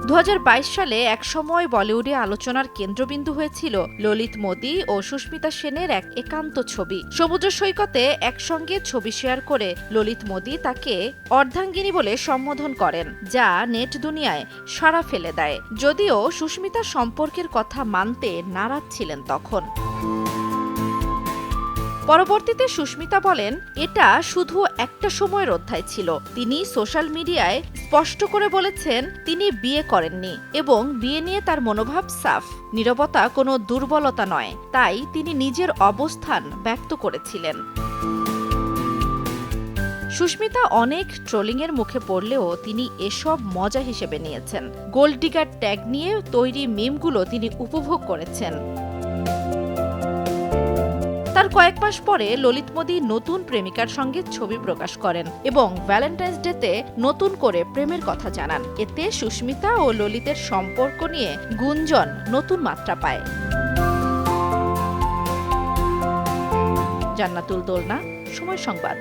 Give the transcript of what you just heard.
2022 সালে একসময় বলিউডে আলোচনার কেন্দ্রবিন্দু হয়েছিল ললিত মোদি ও সুস্মিতা সেনের এক একান্ত ছবি। সমুদ্র সৈকতে একসঙ্গে ছবি শেয়ার করে ললিত মোদি তাকে অর্ধাঙ্গিনী বলে সম্বোধন করেন, যা নেট দুনিয়ায় সাড়া ফেলে দেয়। যদিও সুস্মিতা সম্পর্কের কথা মানতে নারাজ ছিলেন তখন। পরবর্তীতে সুস্মিতা বলেন, এটা শুধু একটা সময়ের অধ্যায় ছিল। তিনি সোশ্যাল মিডিয়ায় স্পষ্ট করে বলেছেন তিনি বিয়ে করেননি এবং বিয়ে নিয়ে তার মনোভাব সাফ। নীরবতা কোনো দুর্বলতা নয়, তাই তিনি নিজের অবস্থান ব্যক্ত করেছিলেন। সুস্মিতা অনেক ট্রোলিংয়ের মুখে পড়লেও তিনি এসব মজা হিসেবে নিয়েছেন। গোল্ড ডিগার ট্যাগ নিয়ে তৈরি মিমগুলো তিনি উপভোগ করেছেন। তার কয়েক মাস পরে ললিত মোদি নতুন প্রেমিকার সঙ্গে ছবি প্রকাশ করেন এবং ভ্যালেন্টাইন্স ডেতে নতুন করে প্রেমের কথা জানান। এতে সুস্মিতা ও ললিতের সম্পর্ক নিয়ে গুঞ্জন নতুন মাত্রা পায়। জান্নাতুল দোলনা, সময় সংবাদ।